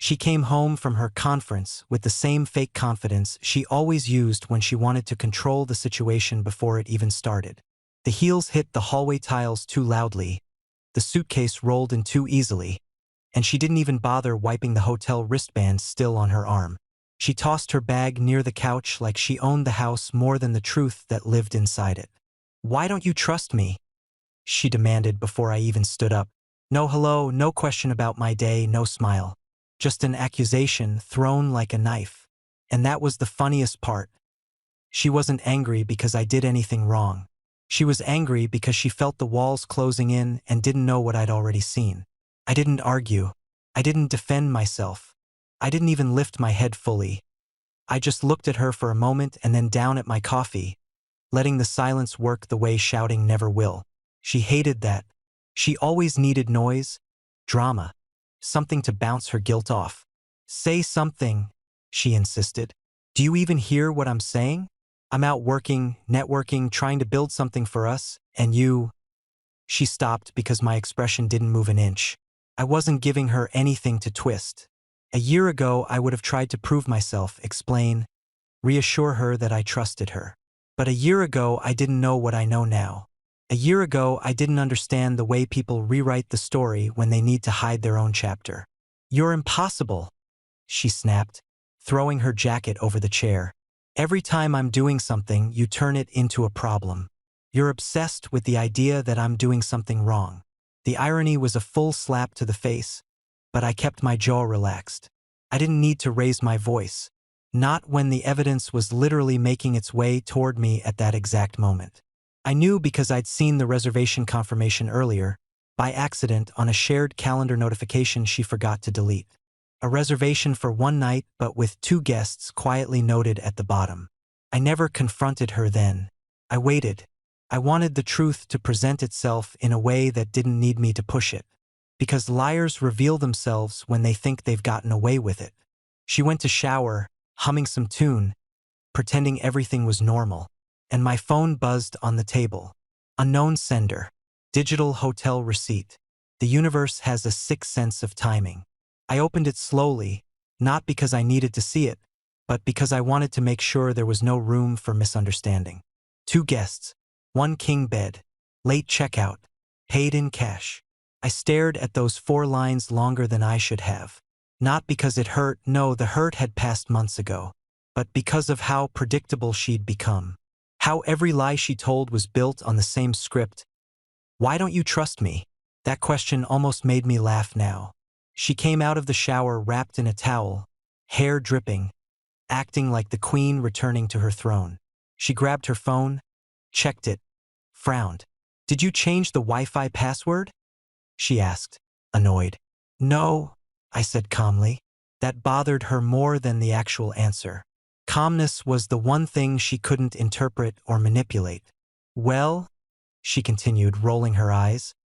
She came home from her conference with the same fake confidence she always used when she wanted to control the situation before it even started. The heels hit the hallway tiles too loudly, the suitcase rolled in too easily, and she didn't even bother wiping the hotel wristband still on her arm. She tossed her bag near the couch like she owned the house more than the truth that lived inside it. "Why don't you trust me?" she demanded before I even stood up. No hello, no question about my day, no smile. Just an accusation thrown like a knife. And that was the funniest part. She wasn't angry because I did anything wrong. She was angry because she felt the walls closing in and didn't know what I'd already seen. I didn't argue. I didn't defend myself. I didn't even lift my head fully. I just looked at her for a moment and then down at my coffee, letting the silence work the way shouting never will. She hated that. She always needed noise, drama, something to bounce her guilt off. "Say something," she insisted. "Do you even hear what I'm saying? I'm out working, networking, trying to build something for us, and you—" She stopped because my expression didn't move an inch. I wasn't giving her anything to twist. A year ago, I would have tried to prove myself, explain, reassure her that I trusted her. But a year ago, I didn't know what I know now. A year ago, I didn't understand the way people rewrite the story when they need to hide their own chapter. "You're impossible," she snapped, throwing her jacket over the chair. "Every time I'm doing something, you turn it into a problem. You're obsessed with the idea that I'm doing something wrong." The irony was a full slap to the face, but I kept my jaw relaxed. I didn't need to raise my voice, not when the evidence was literally making its way toward me at that exact moment. I knew because I'd seen the reservation confirmation earlier, by accident on a shared calendar notification she forgot to delete. A reservation for one night but with 2 guests quietly noted at the bottom. I never confronted her then. I waited. I wanted the truth to present itself in a way that didn't need me to push it. Because liars reveal themselves when they think they've gotten away with it. She went to shower, humming some tune, pretending everything was normal, and my phone buzzed on the table. Unknown sender. Digital hotel receipt. The universe has a sixth sense of timing. I opened it slowly, not because I needed to see it, but because I wanted to make sure there was no room for misunderstanding. 2 guests. 1 king bed. Late checkout. Paid in cash. I stared at those 4 lines longer than I should have. Not because it hurt, no, the hurt had passed months ago, but because of how predictable she'd become. How every lie she told was built on the same script. "Why don't you trust me?" That question almost made me laugh now. She came out of the shower wrapped in a towel, hair dripping, acting like the queen returning to her throne. She grabbed her phone, checked it, frowned. "Did you change the Wi-Fi password?" she asked, annoyed. "No," I said calmly. That bothered her more than the actual answer. Calmness was the one thing she couldn't interpret or manipulate. "Well," she continued, rolling her eyes,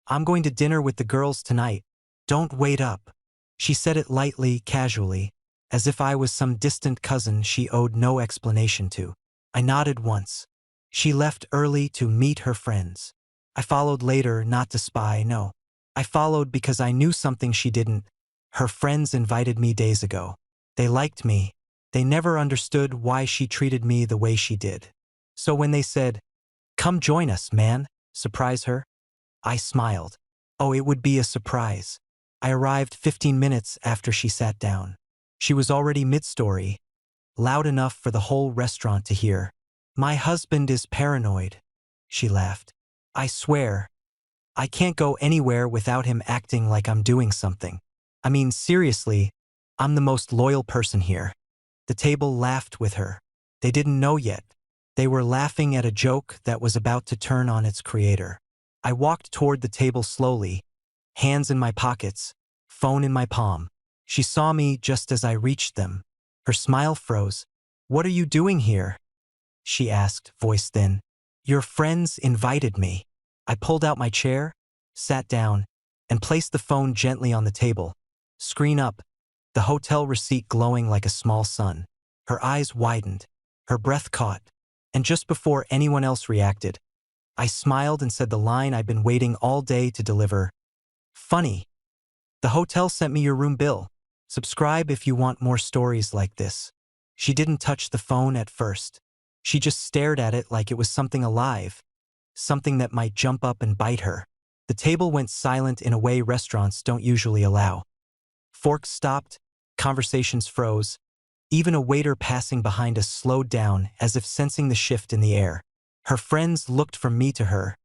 "I'm going to dinner with the girls tonight. Don't wait up." She said it lightly, casually, as if I was some distant cousin she owed no explanation to. I nodded once. She left early to meet her friends. I followed later, not to spy, no. I followed because I knew something she didn't. Her friends invited me days ago. They liked me. They never understood why she treated me the way she did. So when they said, "Come join us, man, surprise her," I smiled. Oh, it would be a surprise. I arrived 15 minutes after she sat down. She was already mid-story, loud enough for the whole restaurant to hear. "My husband is paranoid," she laughed. "I swear, I can't go anywhere without him acting like I'm doing something. I mean, seriously, I'm the most loyal person here." The table laughed with her. They didn't know yet. They were laughing at a joke that was about to turn on its creator. I walked toward the table slowly, hands in my pockets, phone in my palm. She saw me just as I reached them. Her smile froze. "What are you doing here?" she asked, voice thin. "Your friends invited me." I pulled out my chair, sat down, and placed the phone gently on the table. Screen up, the hotel receipt glowing like a small sun. Her eyes widened, her breath caught, and just before anyone else reacted, I smiled and said the line I'd been waiting all day to deliver. "Funny. The hotel sent me your room bill. Subscribe if you want more stories like this. She didn't touch the phone at first. She just stared at it like it was something alive, something that might jump up and bite her. The table went silent in a way restaurants don't usually allow. Forks stopped, conversations froze. Even a waiter passing behind us slowed down as if sensing the shift in the air. Her friends looked from me to her,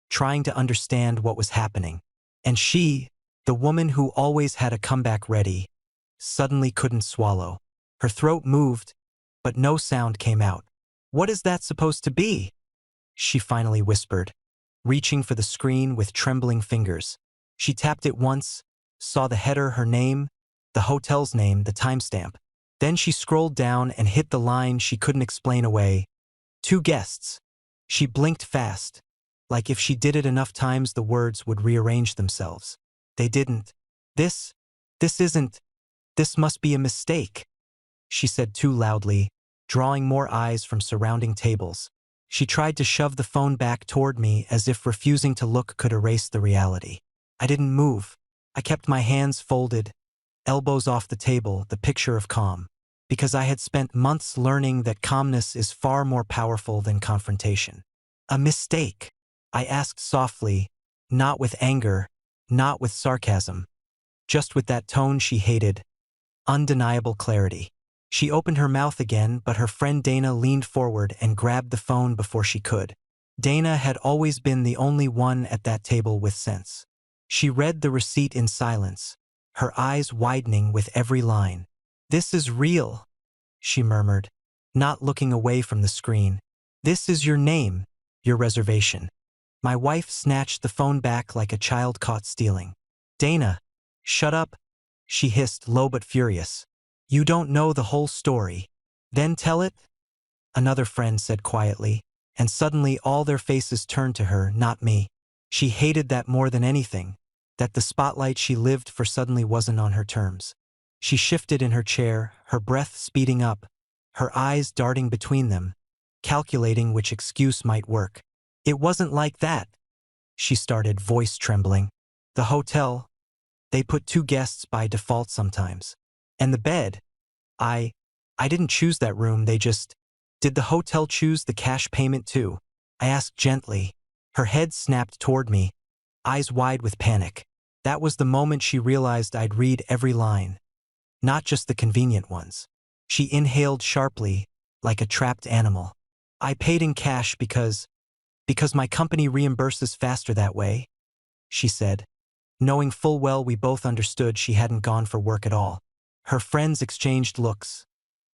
trying to understand what was happening. And she, the woman who always had a comeback ready, suddenly couldn't swallow. Her throat moved, but no sound came out. "What is that supposed to be?" she finally whispered, reaching for the screen with trembling fingers. She tapped it once, saw the header, her name, the hotel's name, the timestamp. Then she scrolled down and hit the line she couldn't explain away. 2 guests. She blinked fast, like if she did it enough times the words would rearrange themselves. They didn't. This isn't, this must be a mistake," she said too loudly, drawing more eyes from surrounding tables. She tried to shove the phone back toward me as if refusing to look could erase the reality. I didn't move. I kept my hands folded, elbows off the table, the picture of calm. Because I had spent months learning that calmness is far more powerful than confrontation. "A mistake?" I asked softly, not with anger, not with sarcasm, just with that tone she hated, undeniable clarity. She opened her mouth again, but her friend Dana leaned forward and grabbed the phone before she could. Dana had always been the only one at that table with sense. She read the receipt in silence, her eyes widening with every line. "This is real," she murmured, not looking away from the screen. "This is your name, your reservation." My wife snatched the phone back like a child caught stealing. "Dana, shut up," she hissed, low but furious. "You don't know the whole story." "Then tell it," another friend said quietly, and suddenly all their faces turned to her, not me. She hated that more than anything, that the spotlight she lived for suddenly wasn't on her terms. She shifted in her chair, her breath speeding up, her eyes darting between them, calculating which excuse might work. "It wasn't like that," she started, voice trembling. "The hotel, they put 2 guests by default sometimes. And the bed, I didn't choose that room, they just—" "Did the hotel choose the cash payment too?" I asked gently. Her head snapped toward me, eyes wide with panic. That was the moment she realized I'd read every line, not just the convenient ones. She inhaled sharply, like a trapped animal. "I paid in cash because my company reimburses faster that way," she said, knowing full well we both understood she hadn't gone for work at all. Her friends exchanged looks.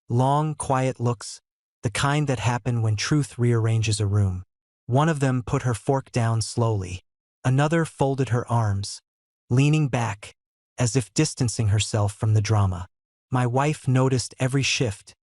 Long, quiet looks, the kind that happen when truth rearranges a room. One of them put her fork down slowly. Another folded her arms, leaning back, as if distancing herself from the drama. My wife noticed every shift,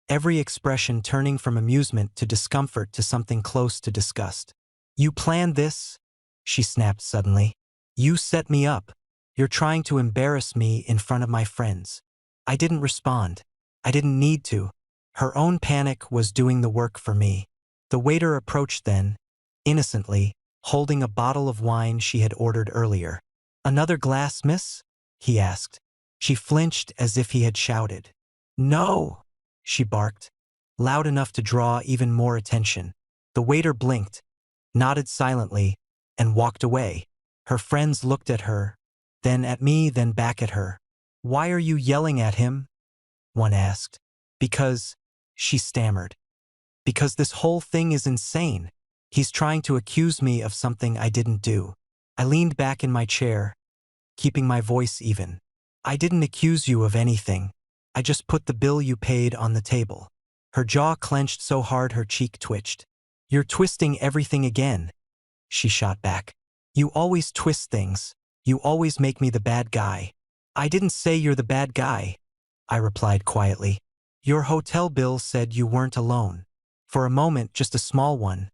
every expression turning from amusement to discomfort to something close to disgust. "You planned this?" she snapped suddenly. "You set me up. You're trying to embarrass me in front of my friends." I didn't respond. I didn't need to. Her own panic was doing the work for me. The waiter approached then, innocently, holding a bottle of wine she had ordered earlier. "Another glass, miss?" he asked. She flinched as if he had shouted. "No!" she barked, loud enough to draw even more attention. The waiter blinked, nodded silently, and walked away. Her friends looked at her, then at me, then back at her. "Why are you yelling at him?" one asked. "Because," she stammered, "because this whole thing is insane. He's trying to accuse me of something I didn't do." I leaned back in my chair, keeping my voice even. "I didn't accuse you of anything. I just put the bill you paid on the table." Her jaw clenched so hard her cheek twitched. "You're twisting everything again," she shot back. "You always twist things. You always make me the bad guy." "I didn't say you're the bad guy," I replied quietly. "Your hotel bill said you weren't alone." For a moment, just a small one,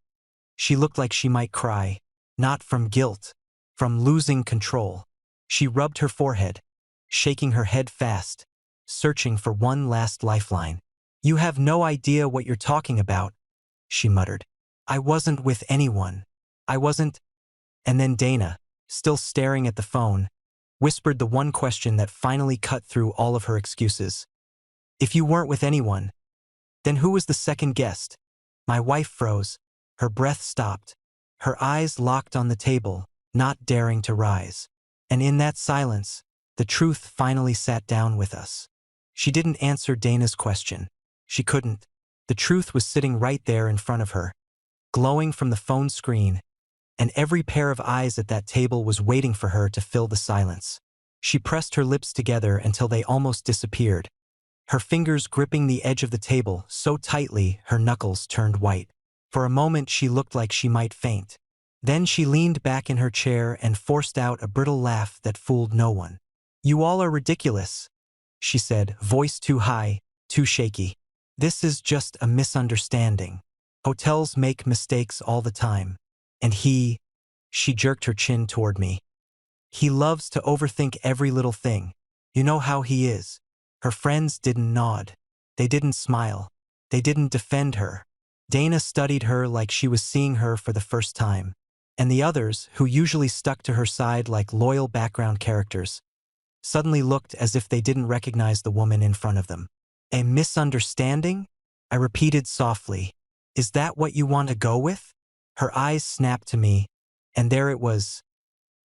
she looked like she might cry, not from guilt, from losing control. She rubbed her forehead, shaking her head fast, searching for one last lifeline. "You have no idea what you're talking about," she muttered. "I wasn't with anyone. I wasn't—" And then Dana, still staring at the phone, whispered the one question that finally cut through all of her excuses. If you weren't with anyone, then who was the second guest? My wife froze. Her breath stopped. Her eyes locked on the table, not daring to rise. And in that silence, the truth finally sat down with us. She didn't answer Dana's question. She couldn't. The truth was sitting right there in front of her, glowing from the phone screen, and every pair of eyes at that table was waiting for her to fill the silence. She pressed her lips together until they almost disappeared, her fingers gripping the edge of the table so tightly her knuckles turned white. For a moment she looked like she might faint. Then she leaned back in her chair and forced out a brittle laugh that fooled no one. "You all are ridiculous," she said, voice too high, too shaky. "This is just a misunderstanding. Hotels make mistakes all the time. And she jerked her chin toward me. He loves to overthink every little thing. You know how he is." Her friends didn't nod. They didn't smile. They didn't defend her. Dana studied her like she was seeing her for the first time. And the others, who usually stuck to her side like loyal background characters, suddenly looked as if they didn't recognize the woman in front of them. "A misunderstanding?" I repeated softly. "Is that what you want to go with?" Her eyes snapped to me, and there it was,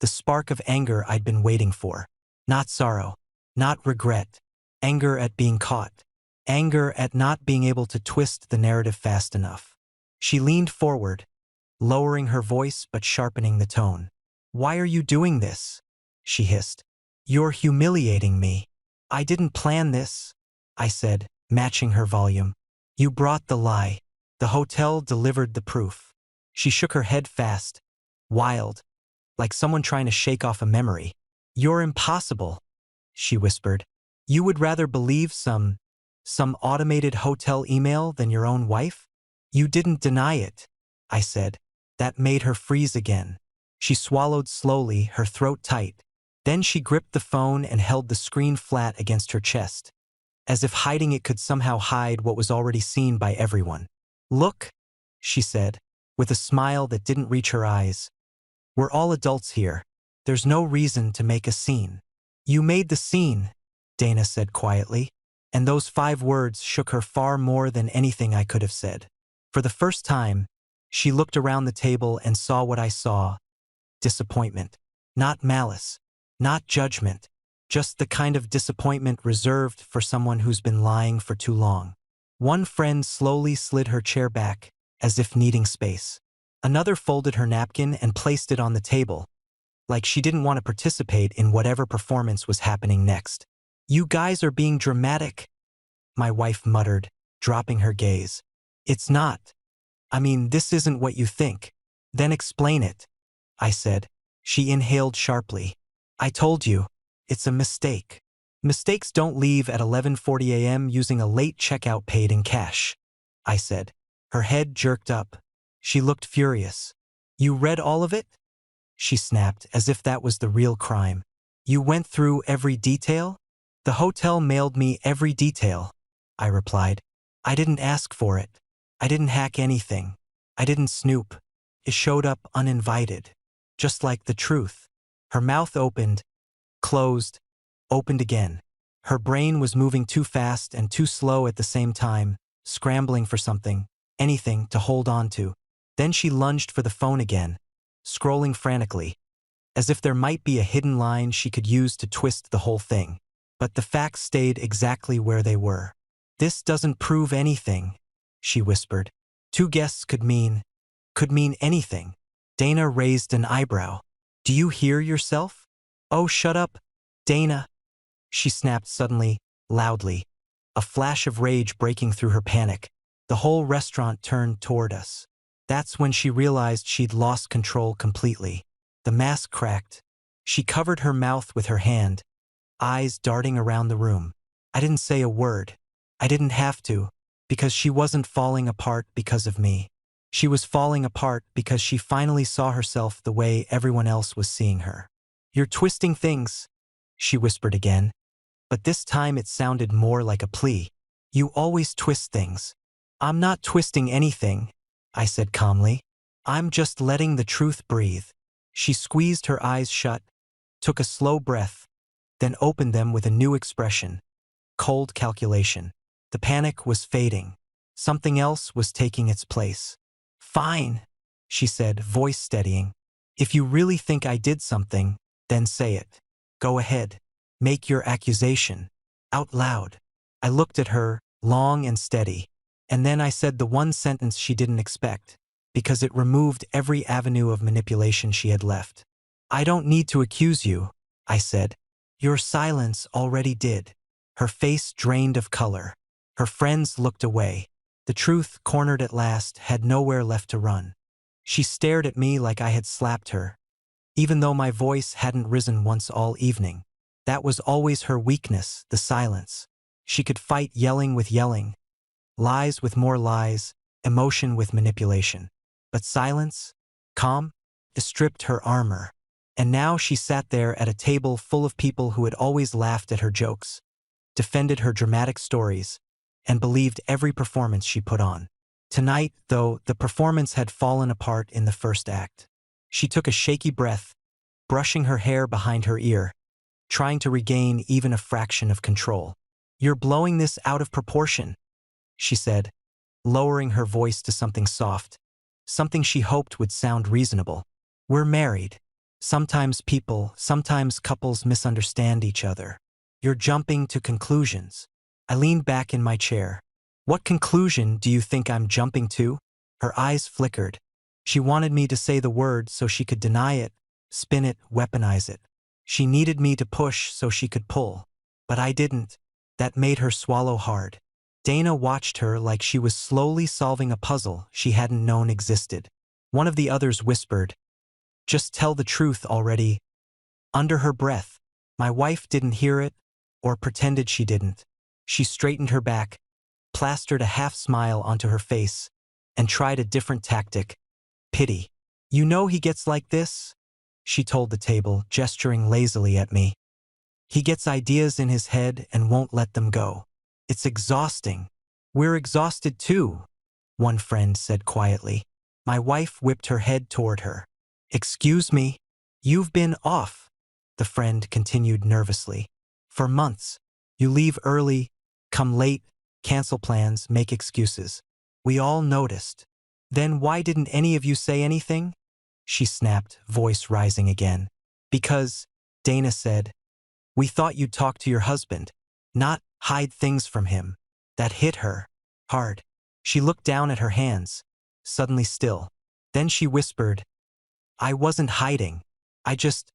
the spark of anger I'd been waiting for. Not sorrow, not regret. Anger at being caught. Anger at not being able to twist the narrative fast enough. She leaned forward, lowering her voice but sharpening the tone. "Why are you doing this?" she hissed. "You're humiliating me." "I didn't plan this," I said, matching her volume. "You brought the lie. The hotel delivered the proof." She shook her head fast, wild, like someone trying to shake off a memory. "You're impossible," she whispered. "You would rather believe some automated hotel email than your own wife?" "You didn't deny it," I said. That made her freeze again. She swallowed slowly, her throat tight. Then she gripped the phone and held the screen flat against her chest, as if hiding it could somehow hide what was already seen by everyone. "Look," she said, with a smile that didn't reach her eyes. "We're all adults here. There's no reason to make a scene." "You made the scene," Dana said quietly, and those 5 words shook her far more than anything I could have said. For the first time, she looked around the table and saw what I saw. Disappointment. Not malice. Not judgment. Just the kind of disappointment reserved for someone who's been lying for too long. One friend slowly slid her chair back, as if needing space. Another folded her napkin and placed it on the table, like she didn't want to participate in whatever performance was happening next. "You guys are being dramatic," my wife muttered, dropping her gaze. "It's not. I mean, this isn't what you think." "Then explain it," I said. She inhaled sharply. "I told you, it's a mistake. Mistakes don't leave at 11:40 a.m. using a late checkout paid in cash," I said. Her head jerked up. She looked furious. "You read all of it?" she snapped, as if that was the real crime. "You went through every detail?" "The hotel mailed me every detail," I replied. "I didn't ask for it. I didn't hack anything. I didn't snoop. It showed up uninvited. Just like the truth." Her mouth opened, closed, opened again. Her brain was moving too fast and too slow at the same time, scrambling for something, anything to hold on to. Then she lunged for the phone again, scrolling frantically, as if there might be a hidden line she could use to twist the whole thing. But the facts stayed exactly where they were. "This doesn't prove anything," she whispered. "2 guests could mean anything." Dana raised an eyebrow. "Do you hear yourself?" "Oh, shut up, Dana," she snapped suddenly, loudly, a flash of rage breaking through her panic. The whole restaurant turned toward us. That's when she realized she'd lost control completely. The mask cracked. She covered her mouth with her hand, eyes darting around the room. I didn't say a word. I didn't have to, because she wasn't falling apart because of me. She was falling apart because she finally saw herself the way everyone else was seeing her. "You're twisting things," she whispered again, but this time it sounded more like a plea. "You always twist things." "I'm not twisting anything," I said calmly. "I'm just letting the truth breathe." She squeezed her eyes shut, took a slow breath, then opened them with a new expression, cold calculation. The panic was fading. Something else was taking its place. "Fine," she said, voice steadying. "If you really think I did something, then say it. Go ahead. Make your accusation. Out loud." I looked at her, long and steady, and then I said the one sentence she didn't expect, because it removed every avenue of manipulation she had left. "I don't need to accuse you," I said. "Your silence already did." Her face drained of color. Her friends looked away. The truth, cornered at last, had nowhere left to run. She stared at me like I had slapped her, even though my voice hadn't risen once all evening. That was always her weakness, the silence. She could fight yelling with yelling, lies with more lies, emotion with manipulation. But silence, calm, stripped her armor. And now she sat there at a table full of people who had always laughed at her jokes, defended her dramatic stories, and believed every performance she put on. Tonight, though, the performance had fallen apart in the first act. She took a shaky breath, brushing her hair behind her ear, trying to regain even a fraction of control. "You're blowing this out of proportion," she said, lowering her voice to something soft, something she hoped would sound reasonable. "We're married. Sometimes couples misunderstand each other. You're jumping to conclusions." I leaned back in my chair. "What conclusion do you think I'm jumping to?" Her eyes flickered. She wanted me to say the word so she could deny it, spin it, weaponize it. She needed me to push so she could pull. But I didn't. That made her swallow hard. Dana watched her like she was slowly solving a puzzle she hadn't known existed. One of the others whispered, "Just tell the truth already," under her breath. My wife didn't hear it, or pretended she didn't. She straightened her back, plastered a half smile onto her face, and tried a different tactic. "Pity. You know he gets like this?" she told the table, gesturing lazily at me. "He gets ideas in his head and won't let them go. It's exhausting." "We're exhausted too," one friend said quietly. My wife whipped her head toward her. "Excuse me? You've been off," the friend continued nervously. "For months. You leave early, come late, cancel plans, make excuses. We all noticed. Then why didn't any of you say anything?" she snapped, voice rising again. "Because," Dana said, "we thought you'd talk to your husband, not hide things from him." That hit her hard. She looked down at her hands, suddenly still. Then she whispered, "I wasn't hiding. I just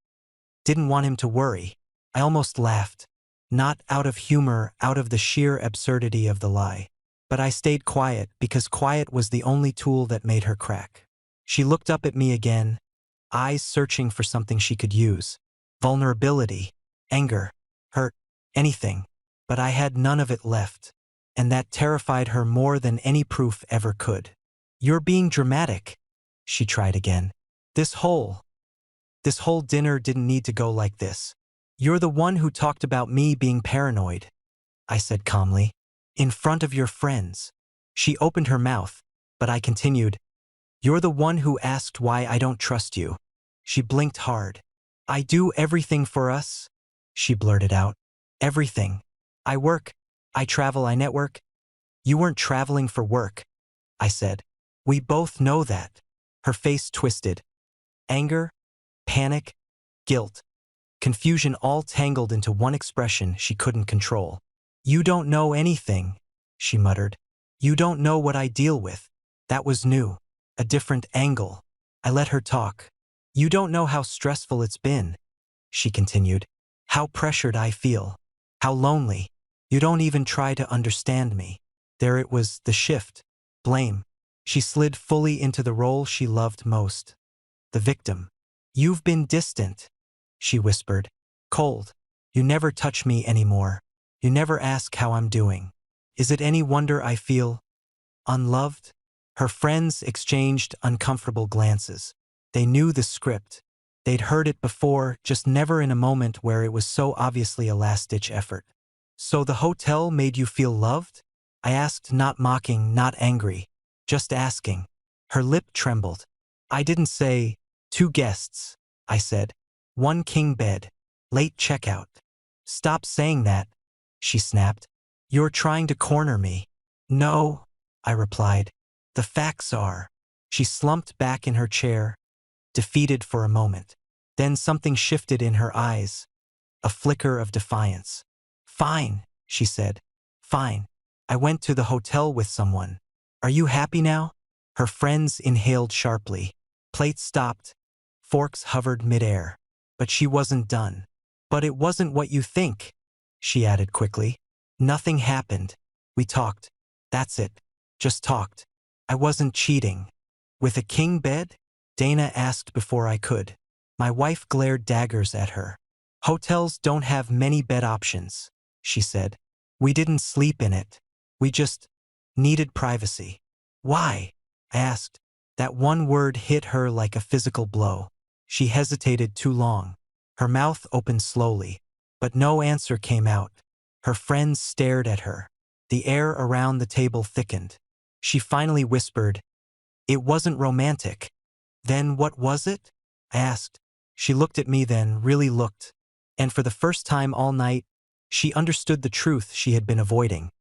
didn't want him to worry." I almost laughed. Not out of humor, out of the sheer absurdity of the lie. But I stayed quiet because quiet was the only tool that made her crack. She looked up at me again, eyes searching for something she could use. Vulnerability, anger, hurt, anything. But I had none of it left. And that terrified her more than any proof ever could. "You're being dramatic," she tried again. This whole dinner didn't need to go like this. "You're the one who talked about me being paranoid," I said calmly. "In front of your friends." She opened her mouth, but I continued, "You're the one who asked why I don't trust you." She blinked hard. "I do everything for us," she blurted out. "Everything. I work, I travel, I network." "You weren't traveling for work," I said. "We both know that." Her face twisted. Anger, panic, guilt, confusion all tangled into one expression she couldn't control. "You don't know anything," she muttered. "You don't know what I deal with." That was new, a different angle. I let her talk. "You don't know how stressful it's been," she continued. "How pressured I feel. How lonely. You don't even try to understand me." There it was, the shift. Blame. She slid fully into the role she loved most. The victim. "You've been distant," she whispered. "Cold. You never touch me anymore. You never ask how I'm doing. Is it any wonder I feel unloved?" Her friends exchanged uncomfortable glances. They knew the script. They'd heard it before, just never in a moment where it was so obviously a last-ditch effort. "So the hotel made you feel loved?" I asked, not mocking, not angry, just asking. Her lip trembled. "I didn't say 2 guests," I said. "1 king bed." Late checkout. Stop saying that, she snapped. You're trying to corner me. No, I replied. The facts are. She slumped back in her chair, defeated for a moment. Then something shifted in her eyes, a flicker of defiance. Fine, she said. Fine. I went to the hotel with someone. Are you happy now? Her friends inhaled sharply. Plates stopped. Forks hovered midair. But she wasn't done. But it wasn't what you think, she added quickly. Nothing happened. We talked. That's it. Just talked. I wasn't cheating. With a king bed? Dana asked before I could. My wife glared daggers at her. Hotels don't have many bed options, she said. We didn't sleep in it. We just needed privacy. Why? I asked. That one word hit her like a physical blow. She hesitated too long. Her mouth opened slowly, but no answer came out. Her friends stared at her. The air around the table thickened. She finally whispered, "It wasn't romantic." Then what was it? I asked. She looked at me then, really looked. And for the first time all night, she understood the truth she had been avoiding.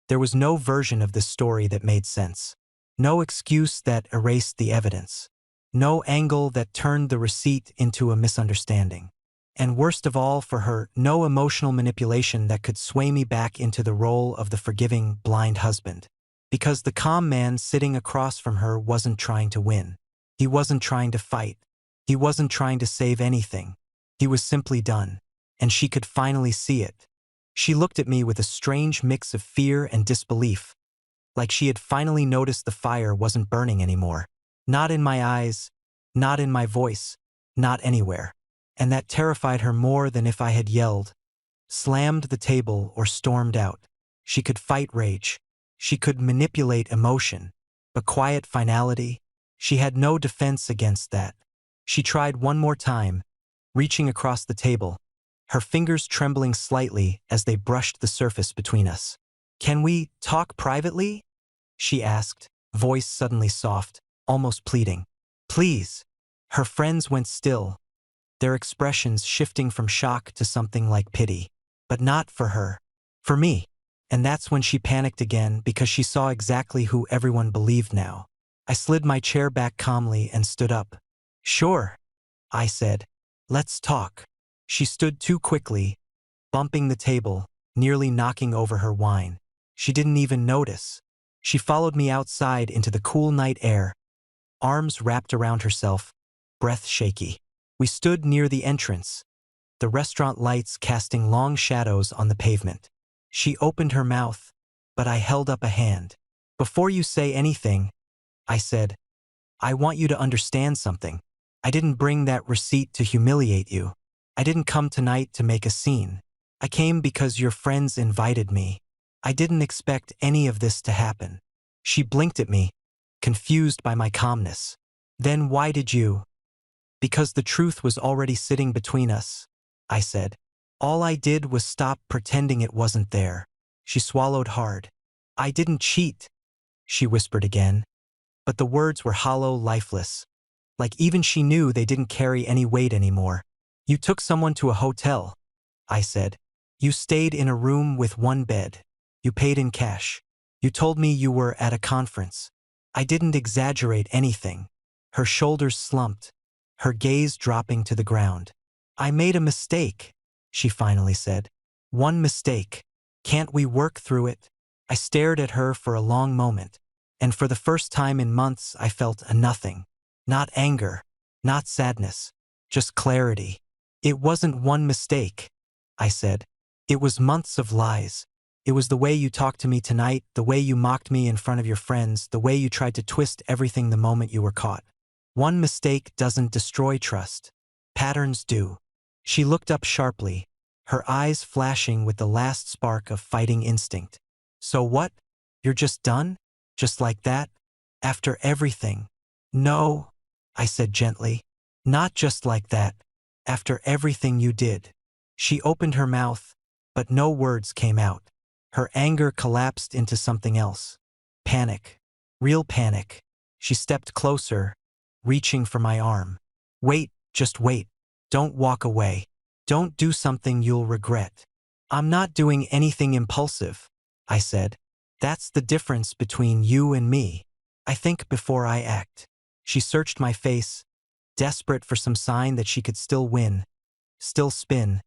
There was no version of this story that made sense. No excuse that erased the evidence. No angle that turned the receipt into a misunderstanding. And worst of all for her, no emotional manipulation that could sway me back into the role of the forgiving, blind husband. Because the calm man sitting across from her wasn't trying to win. He wasn't trying to fight. He wasn't trying to save anything. He was simply done. And she could finally see it. She looked at me with a strange mix of fear and disbelief, like she had finally noticed the fire wasn't burning anymore. Not in my eyes, not in my voice, not anywhere. And that terrified her more than if I had yelled, slammed the table, or stormed out. She could fight rage. She could manipulate emotion. But quiet finality, she had no defense against that. She tried one more time, reaching across the table, her fingers trembling slightly as they brushed the surface between us. "Can we talk privately?" she asked, voice suddenly soft, almost pleading. "Please." Her friends went still, their expressions shifting from shock to something like pity. But not for her. For me. And that's when she panicked again, because she saw exactly who everyone believed now. I slid my chair back calmly and stood up. "Sure," I said. "Let's talk." She stood too quickly, bumping the table, nearly knocking over her wine. She didn't even notice. She followed me outside into the cool night air, arms wrapped around herself, breath shaky. We stood near the entrance, the restaurant lights casting long shadows on the pavement. She opened her mouth, but I held up a hand. "Before you say anything," I said, "I want you to understand something. I didn't bring that receipt to humiliate you. I didn't come tonight to make a scene. I came because your friends invited me. I didn't expect any of this to happen." She blinked at me, confused by my calmness. "Then why did you?" "Because the truth was already sitting between us," I said. "All I did was stop pretending it wasn't there." She swallowed hard. "I didn't cheat," she whispered again. But the words were hollow, lifeless. Like even she knew they didn't carry any weight anymore. "You took someone to a hotel," I said. "You stayed in a room with one bed. You paid in cash. You told me you were at a conference. I didn't exaggerate anything." Her shoulders slumped, her gaze dropping to the ground. "I made a mistake," she finally said. "One mistake. Can't we work through it?" I stared at her for a long moment, and for the first time in months I felt a nothing. Not anger, not sadness, just clarity. "It wasn't one mistake," I said. "It was months of lies. It was the way you talked to me tonight, the way you mocked me in front of your friends, the way you tried to twist everything the moment you were caught. One mistake doesn't destroy trust. Patterns do." She looked up sharply, her eyes flashing with the last spark of fighting instinct. "So what? You're just done? Just like that? After everything?" "No," I said gently. "Not just like that. After everything you did." She opened her mouth, but no words came out. Her anger collapsed into something else. Panic. Real panic. She stepped closer, reaching for my arm. "Wait, just wait. Don't walk away. Don't do something you'll regret. I'm not doing anything impulsive, I said. That's the difference between you and me. I think before I act. She searched my face, desperate for some sign that she could still win, still spin,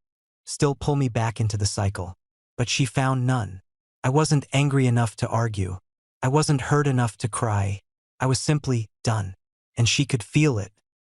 still pull me back into the cycle. But she found none. I wasn't angry enough to argue. I wasn't hurt enough to cry. I was simply done. And she could feel it.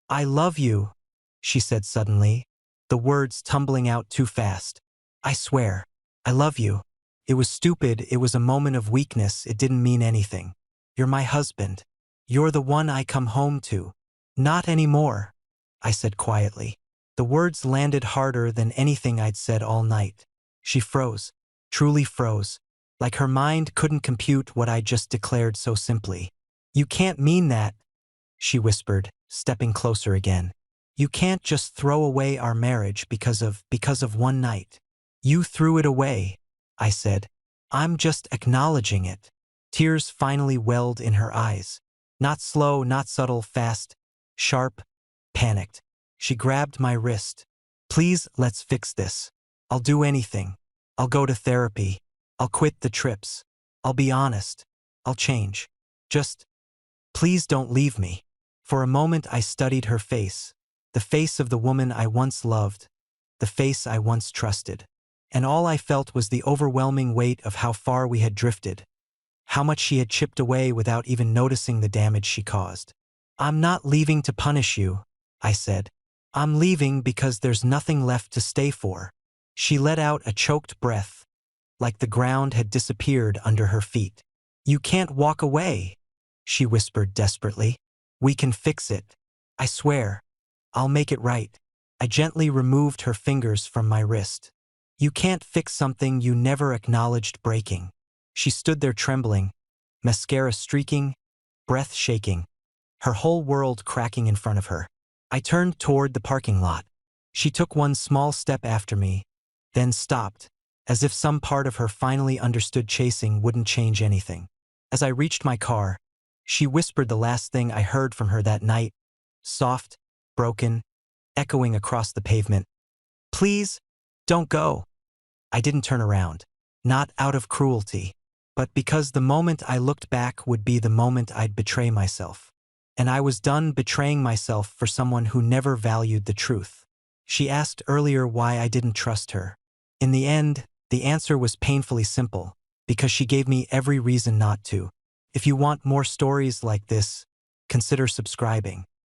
I love you, she said suddenly, the words tumbling out too fast. I swear, I love you. It was stupid, it was a moment of weakness, it didn't mean anything. You're my husband. You're the one I come home to. Not anymore, I said quietly. The words landed harder than anything I'd said all night. She froze, truly froze, like her mind couldn't compute what I'd just declared so simply. You can't mean that, she whispered, stepping closer again. You can't just throw away our marriage because of one night. You threw it away, I said. I'm just acknowledging it. Tears finally welled in her eyes. Not slow, not subtle, fast, sharp, panicked. She grabbed my wrist. Please, let's fix this. I'll do anything. I'll go to therapy. I'll quit the trips. I'll be honest. I'll change. Just, please don't leave me. For a moment I studied her face. The face of the woman I once loved. The face I once trusted. And all I felt was the overwhelming weight of how far we had drifted. How much she had chipped away without even noticing the damage she caused. I'm not leaving to punish you, I said. I'm leaving because there's nothing left to stay for. She let out a choked breath, like the ground had disappeared under her feet. You can't walk away, she whispered desperately. We can fix it. I swear. I'll make it right. I gently removed her fingers from my wrist. You can't fix something you never acknowledged breaking. She stood there trembling, mascara streaking, breath shaking, her whole world cracking in front of her. I turned toward the parking lot. She took one small step after me, then stopped, as if some part of her finally understood chasing wouldn't change anything. As I reached my car, she whispered the last thing I heard from her that night, soft, broken, echoing across the pavement. Please, don't go. I didn't turn around, not out of cruelty, but because the moment I looked back would be the moment I'd betray myself. And I was done betraying myself for someone who never valued the truth. She asked earlier why I didn't trust her. In the end, the answer was painfully simple, because she gave me every reason not to. If you want more stories like this, consider subscribing.